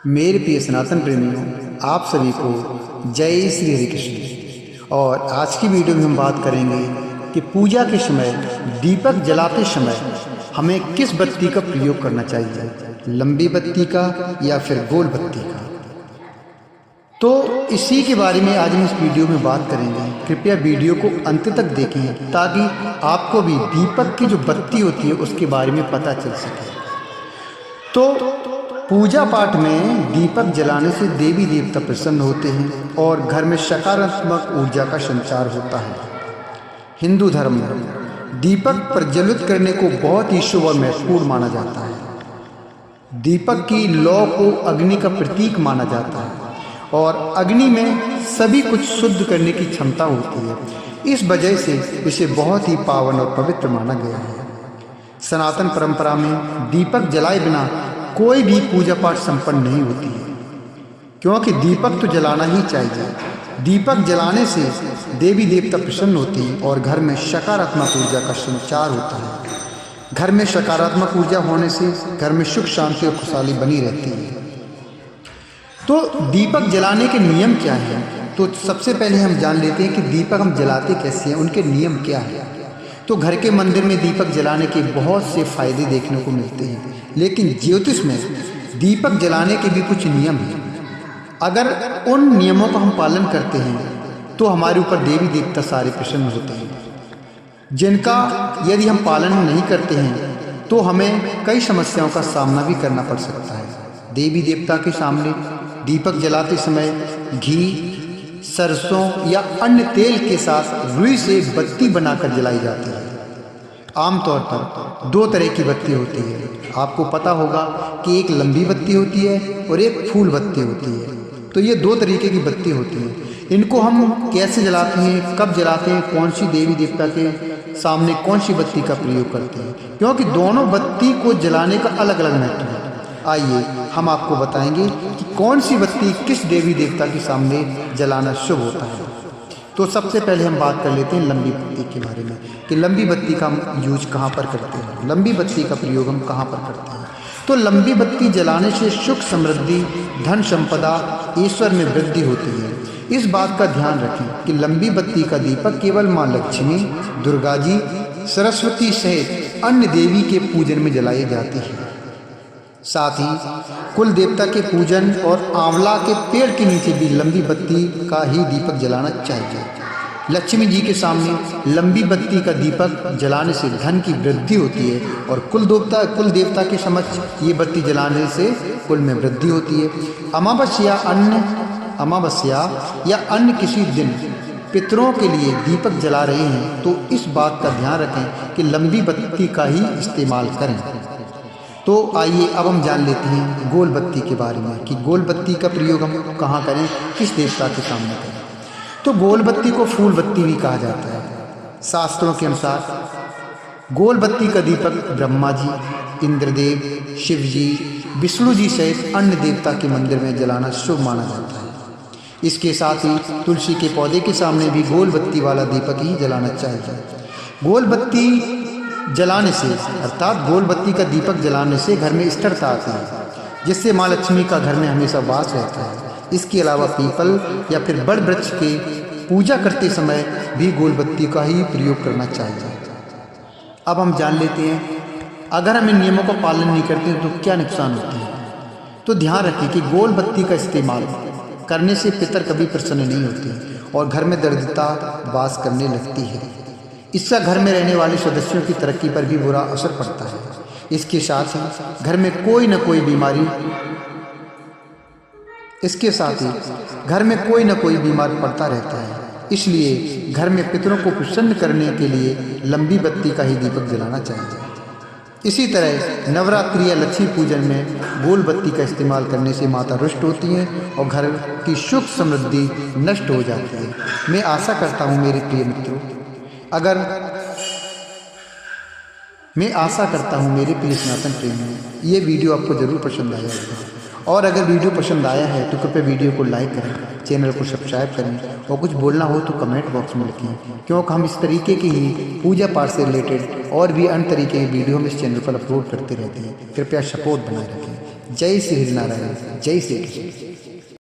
मेरे प्रिय सनातन प्रेमियों, आप सभी को जय श्री हरि कृष्ण। और आज की वीडियो में हम बात करेंगे कि पूजा के समय दीपक जलाते समय हमें किस बत्ती का प्रयोग करना चाहिए, लंबी बत्ती का या फिर गोल बत्ती का। तो इसी के बारे में आज हम इस वीडियो में बात करेंगे। कृपया वीडियो को अंत तक देखें ताकि आपको भी दीपक की जो बत्ती होती है उसके बारे में पता चल सके। तो पूजा पाठ में दीपक जलाने से देवी देवता प्रसन्न होते हैं और घर में सकारात्मक ऊर्जा का संचार होता है। हिंदू धर्म में दीपक प्रज्वलित करने को बहुत ही शुभ और महत्वपूर्ण माना जाता है। दीपक की लौ को अग्नि का प्रतीक माना जाता है और अग्नि में सभी कुछ शुद्ध करने की क्षमता होती है। इस वजह से इसे बहुत ही पावन और पवित्र माना गया है। सनातन परंपरा में दीपक जलाए बिना कोई भी पूजा पाठ संपन्न नहीं होती है, क्योंकि दीपक तो जलाना ही चाहिए। दीपक जलाने से देवी देवता प्रसन्न होते हैं और घर में सकारात्मक ऊर्जा का संचार होता है। घर में सकारात्मक ऊर्जा होने से घर में सुख शांति और खुशहाली बनी रहती है। तो दीपक जलाने के नियम क्या हैं? तो सबसे पहले हम जान लेते हैं कि दीपक हम जलाते कैसे हैं, उनके नियम क्या हैं। तो घर के मंदिर में दीपक जलाने के बहुत से फायदे देखने को मिलते हैं, लेकिन ज्योतिष में दीपक जलाने के भी कुछ नियम हैं। अगर उन नियमों का हम पालन करते हैं तो हमारे ऊपर देवी देवता सारे प्रसन्न होते हैं, जिनका यदि हम पालन नहीं करते हैं तो हमें कई समस्याओं का सामना भी करना पड़ सकता है। देवी देवता के सामने दीपक जलाते समय घी, सरसों या अन्य तेल के साथ रुई से बत्ती बनाकर जलाई जाती है। आमतौर पर दो तरह की बत्ती होती है। आपको पता होगा कि एक लंबी बत्ती होती है और एक फूल बत्ती होती है। तो ये दो तरीके की बत्ती होती है। इनको हम कैसे जलाते हैं, कब जलाते हैं, कौन सी देवी देवता के सामने कौन सी बत्ती का प्रयोग करते हैं, क्योंकि दोनों बत्ती को जलाने का अलग अलग महत्व है। आइए हम आपको बताएंगे कि कौन सी बत्ती किस देवी देवता के सामने जलाना शुभ होता है। तो सबसे पहले हम बात कर लेते हैं लंबी बत्ती के बारे में कि लंबी बत्ती का हम यूज कहाँ पर करते हैं, लंबी बत्ती का प्रयोग हम कहाँ पर करते हैं। तो लंबी बत्ती जलाने से सुख समृद्धि, धन संपदा, ईश्वर में वृद्धि होती है। इस बात का ध्यान रखें कि लंबी बत्ती का दीपक केवल माँ लक्ष्मी, दुर्गा जी, सरस्वती सहित अन्य देवी के पूजन में जलाई जाती है। साथ ही कुल देवता के पूजन और आंवला के पेड़ के नीचे भी लंबी बत्ती का ही दीपक जलाना चाहिए। लक्ष्मी जी के सामने लंबी बत्ती का दीपक जलाने से धन की वृद्धि होती है और कुल देवता के समक्ष ये बत्ती जलाने से कुल में वृद्धि होती है। अमावस्या या अन्य किसी दिन पितरों के लिए दीपक जला रहे हैं तो इस बात का ध्यान रखें कि लंबी बत्ती का ही इस्तेमाल करें। तो आइए अब हम जान लेते हैं गोल बत्ती के बारे में कि गोल बत्ती का प्रयोग हम कहाँ करें, किस देवता के सामने करें। तो गोल बत्ती को फूल बत्ती भी कहा जाता है। शास्त्रों के अनुसार गोल बत्ती का दीपक ब्रह्मा जी, इंद्रदेव, शिव जी, विष्णु जी सहित अन्य देवता के मंदिर में जलाना शुभ माना जाता है। इसके साथ ही तुलसी के पौधे के सामने भी गोल बत्ती वाला दीपक ही जलाना चाहिए। गोल बत्ती जलाने से अर्थात गोल बत्ती का दीपक जलाने से घर में स्थिरता आती है, जिससे माँ लक्ष्मी का घर में हमेशा वास रहता है। इसके अलावा पीपल या फिर बड़ वृक्ष के पूजा करते समय भी गोल बत्ती का ही प्रयोग करना चाहिए। अब हम जान लेते हैं अगर हम इन नियमों का पालन नहीं करते तो क्या नुकसान होते हैं। तो ध्यान रखें कि गोल बत्ती का इस्तेमाल करने से पितर कभी प्रसन्न नहीं होते और घर में दरिद्रता वास करने लगती है। इससे घर में रहने वाले सदस्यों की तरक्की पर भी बुरा असर पड़ता है। इसके साथ ही घर में कोई न कोई बीमार पड़ता रहता है। इसलिए घर में पितरों को प्रसन्न करने के लिए लंबी बत्ती का ही दीपक जलाना चाहिए। इसी तरह नवरात्रि या लक्ष्मी पूजन में गोल बत्ती का इस्तेमाल करने से माता रुष्ट होती हैं और घर की सुख समृद्धि नष्ट हो जाती है। मैं आशा करता हूँ मेरे प्रिय मित्रों, मेरे प्रिय सनातन प्रेमियों, ये वीडियो आपको ज़रूर पसंद आया होगा। और अगर वीडियो पसंद आया है तो कृपया वीडियो को लाइक करें, चैनल को सब्सक्राइब करें और कुछ बोलना हो तो कमेंट बॉक्स में लिखें, क्योंकि हम इस तरीके की ही पूजा पाठ से रिलेटेड और भी अन्य तरीके की वीडियो हम इस चैनल पर अपलोड करते रहते हैं। कृपया सपोर्ट बनाए रखें। जय श्री नारायण, जय श्री कृष्ण।